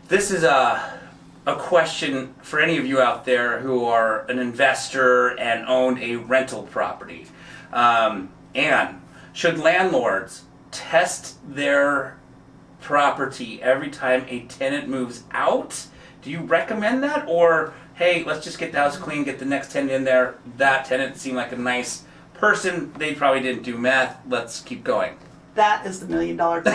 This is a question for any of you out there who are an investor and own a rental property. And should landlords test their property every time a tenant moves out? Do you recommend that? Or, hey, let's just get the house clean, get the next tenant in there. That tenant seemed like a nice person. They probably didn't do meth. Let's keep going. That is the $1 million question.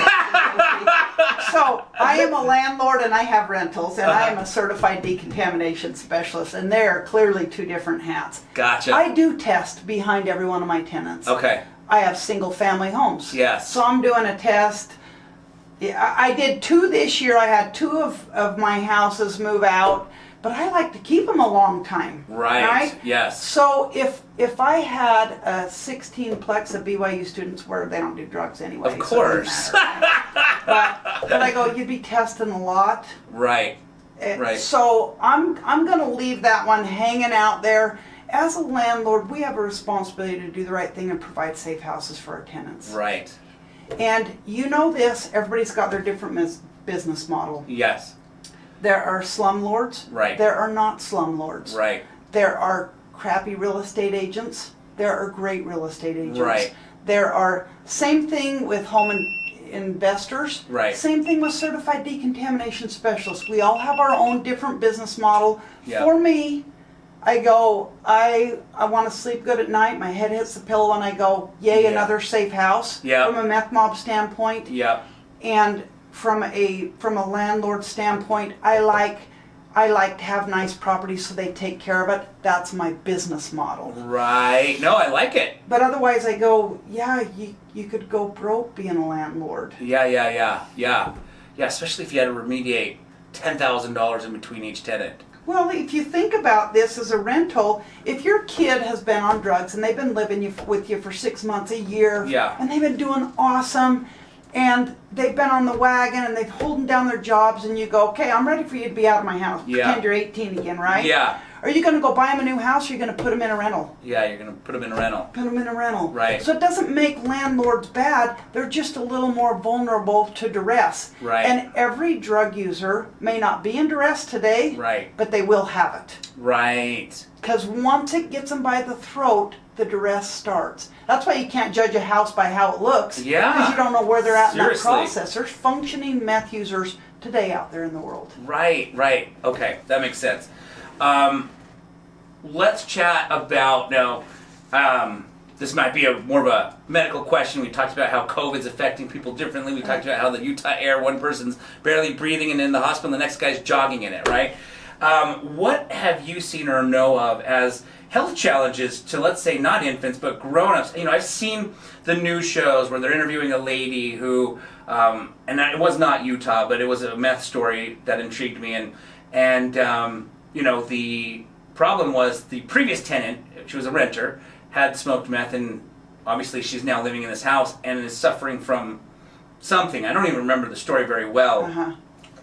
So I am a landlord and I have rentals, and I am a certified decontamination specialist, and they are clearly two different hats. Gotcha. I do test behind every one of my tenants. Okay. I have single family homes. Yes. So I'm doing a test. Yeah, I did 2 this year. I had 2 of my houses move out, but I like to keep them a long time. Right. Yes. So if I had a 16-plex of BYU students where they don't do drugs anyway. Of course. So it doesn't matter. but I go, you'd be testing a lot. Right. Right. So I'm going to leave that one hanging out there. As a landlord, we have a responsibility to do the right thing and provide safe houses for our tenants. Right. And you know this, everybody's got their different business model. Yes. There are slumlords. Right. There are not slumlords. Right. There are crappy real estate agents. There are great real estate agents. Right. There are, same thing with home investors. Right. Same thing with certified decontamination specialists. We all have our own different business model. Yeah. For me, I go, I want to sleep good at night. My head hits the pillow and I go, yay, Yeah. another safe house. Yeah. From a meth mob standpoint. Yep. And from a landlord standpoint, I like to have nice properties so they take care of it. That's my business model. Right. No, I like it. But otherwise I go, yeah, you could go broke being a landlord. Yeah, especially if you had to remediate $10,000 in between each tenant. Well, if you think about this as a rental, if your kid has been on drugs and they've been living with you for 6 months, a year, Yeah. and they've been doing awesome, and they've been on the wagon and they've holding down their jobs, and you go, okay, I'm ready for you to be out of my house. Yeah. Pretend you're 18 again, right? Yeah. Are you going to go buy them a new house, or are you going to put them in a rental? Yeah, you're going to put them in a rental. Put them in a rental. Right. So it doesn't make landlords bad. They're just a little more vulnerable to duress. Right. And every drug user may not be in duress today, Right. but they will have it. Right. Because once it gets them by the throat, the duress starts. That's why you can't judge a house by how it looks. Yeah. Because you don't know where they're at Seriously. in that process. There's functioning meth users today out there in the world. Right. Okay, that makes sense. Let's chat about now. This might be more of a medical question. We talked about how COVID's affecting people differently. We talked about how the Utah air, one person's barely breathing and in the hospital, the next guy's jogging in it, right? What have you seen or know of as health challenges to, let's say, not infants, but grown-ups? You know, I've seen the news shows where they're interviewing a lady who, and it was not Utah, but it was a meth story that intrigued me. And you know, the problem was the previous tenant, she was a renter, had smoked meth, and obviously she's now living in this house and is suffering from something. I don't even remember the story very well. Uh-huh.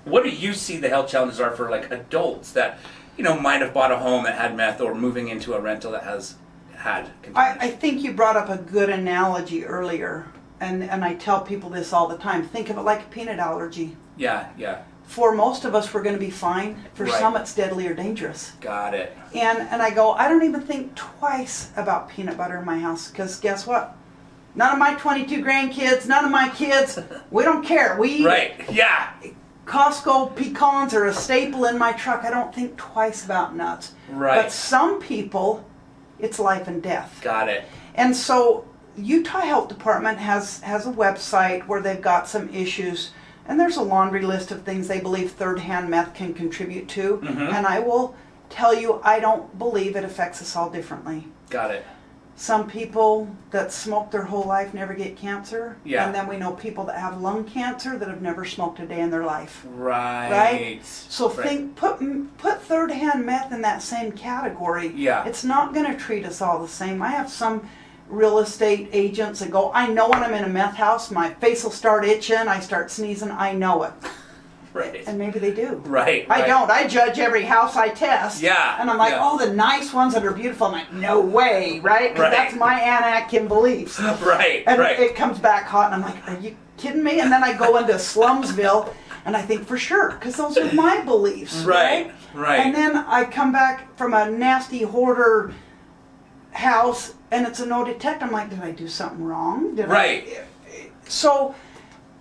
What do you see the health challenges are for, like, adults that, you know, might have bought a home that had meth, or moving into a rental that has had contamination? I think you brought up a good analogy earlier, and I tell people this all the time. Think of it like a peanut allergy. Yeah. For most of us, we're going to be fine. For Right. some, it's deadly or dangerous. Got it. And I go, I don't even think twice about peanut butter in my house, because guess what? None of my 22 grandkids, none of my kids, we don't care. We eat Right, yeah. Costco pecans are a staple in my truck. I don't think twice about nuts. Right. But some people, it's life and death. Got it. And so Utah Health Department has a website where they've got some issues, and there's a laundry list of things they believe third-hand meth can contribute to. Mm-hmm. And I will tell you, I don't believe it affects us all differently. Got it. Some people that smoke their whole life never get cancer. Yeah. And then we know people that have lung cancer that have never smoked a day in their life. Right. So Right. put third-hand meth in that same category. Yeah. It's not going to treat us all the same. I have some real estate agents that go, I know when I'm in a meth house, my face will start itching, I start sneezing, I know it. Right. And maybe they do. Right. I don't. I judge every house I test. Yeah, And I'm like, yeah. oh, the nice ones that are beautiful. I'm like, no way, right? Because Right. that's my Anakin beliefs. Right. And Right. it comes back hot, and I'm like, are you kidding me? And then I go into Slumsville, And I think for sure, because those are my beliefs. Right. And then I come back from a nasty hoarder house and it's a no detect. I'm like, did I do something wrong? So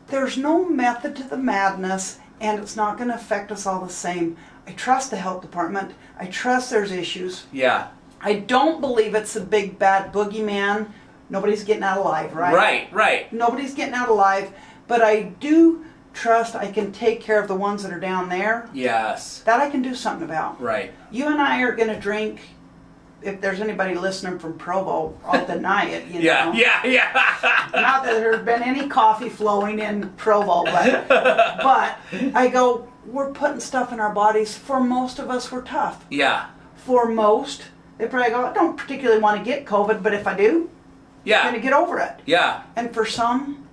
there's no method to the madness, and it's not going to affect us all the same. I trust the health department. I trust there's issues. Yeah. I don't believe it's a big bad boogeyman. Nobody's getting out alive, right? Right. Nobody's getting out alive, but I do trust I can take care of the ones that are down there. Yes. That I can do something about. Right. You and I are going to drink. If there's anybody listening from Provo, I'll deny it. You know? Yeah. Not that there's been any coffee flowing in Provo, but I go, we're putting stuff in our bodies. For most of us, we're tough. Yeah. For most, they probably go, I don't particularly want to get COVID, but if I do, I'm going to get over it. Yeah. And for some,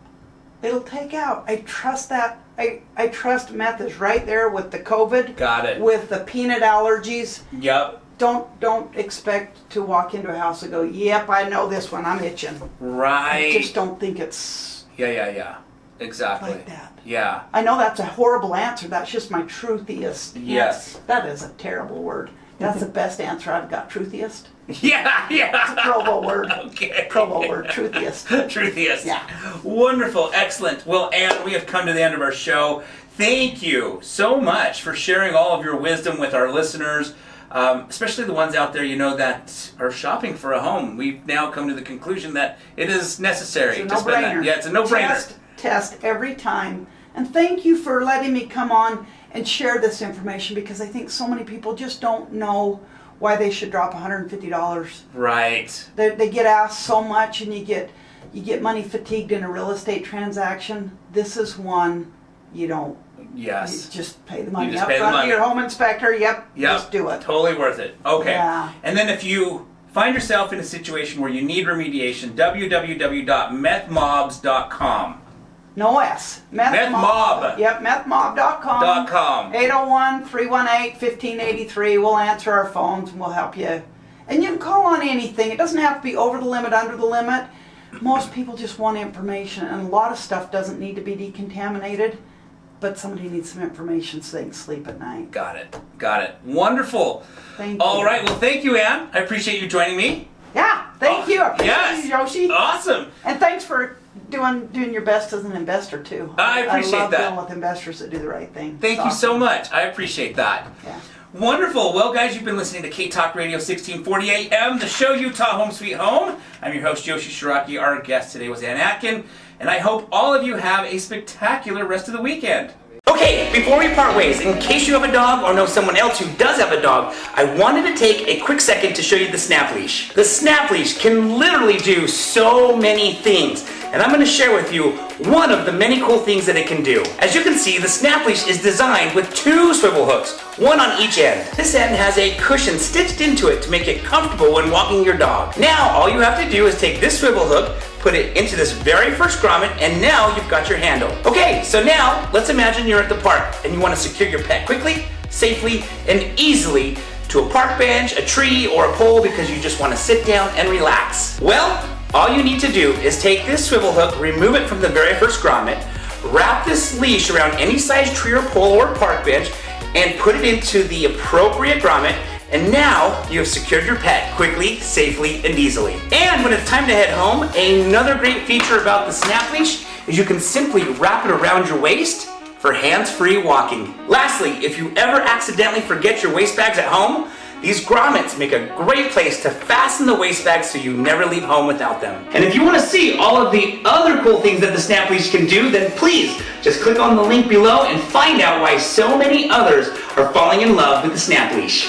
it'll take out. I trust that. I trust Meth is right there with the COVID. Got it. With the peanut allergies. Yep. Don't expect to walk into a house and go, yep, I know this one, I'm itching. Right. I just don't think it's Yeah. Exactly. like that. Yeah. I know that's a horrible answer. That's just my truthiest. Yes. That is a terrible word. That's the best answer I've got, truthiest. Yeah. It's a Provo word. Okay. Provo word, truthiest. Truthiest. Yeah. Wonderful. Excellent. Well, Ann, we have come to the end of our show. Thank you so much for sharing all of your wisdom with our listeners. Especially the ones out there, that are shopping for a home. We've now come to the conclusion that it is necessary It's a to spend that. no-brainer. Yeah, it's a no-brainer. Test every time. And thank you for letting me come on and share this information, because I think so many people just don't know why they should drop $150. Right. They get asked so much, and you get money fatigued in a real estate transaction. This is one you don't. Yes. You just pay the money just up pay the front money. to your home inspector. Yep. Just do it. Totally worth it. Okay. Yeah. And then if you find yourself in a situation where you need remediation, www.methmobs.com. No S. Methmob. Yep, methmob.com. 801-318-1583. We'll answer our phones and we'll help you. And you can call on anything. It doesn't have to be over the limit, under the limit. Most people just want information, and a lot of stuff doesn't need to be decontaminated, but somebody needs some information so they can sleep at night. Got it. Wonderful. Thank you. All right. Well, thank you, Ann. I appreciate you joining me. Yeah, thank you. I appreciate you, Yoshi. Awesome. And thanks for doing your best as an investor too. I appreciate I love that. dealing with investors that do the right thing. Thank you so much. I appreciate that. Yeah. Wonderful. Well, guys, you've been listening to K-Talk Radio 1640 AM, the show Utah Home Sweet Home. I'm your host, Yoshi Shiraki. Our guest today was Ann Atkin, and I hope all of you have a spectacular rest of the weekend. Okay, before we part ways, in case you have a dog or know someone else who does have a dog, I wanted to take a quick second to show you the Snap Leash. The Snap Leash can literally do so many things, and I'm going to share with you one of the many cool things that it can do. As you can see, the Snap Leash is designed with 2 swivel hooks, one on each end. This end has a cushion stitched into it to make it comfortable when walking your dog. Now, all you have to do is take this swivel hook, put it into this very first grommet, and now you've got your handle. Okay, so now let's imagine you're at the park and you want to secure your pet quickly, safely, and easily to a park bench, a tree, or a pole because you just want to sit down and relax. Well, all you need to do is take this swivel hook, remove it from the very first grommet, wrap this leash around any size tree or pole or park bench, and put it into the appropriate grommet. And now you have secured your pet quickly, safely, and easily. And when it's time to head home, another great feature about the Snap Leash is you can simply wrap it around your waist for hands-free walking. Lastly, if you ever accidentally forget your waist bags at home, these grommets make a great place to fasten the waist bags so you never leave home without them. And if you want to see all of the other cool things that the Snap Leash can do, then please just click on the link below and find out why so many others are falling in love with the Snap Leash.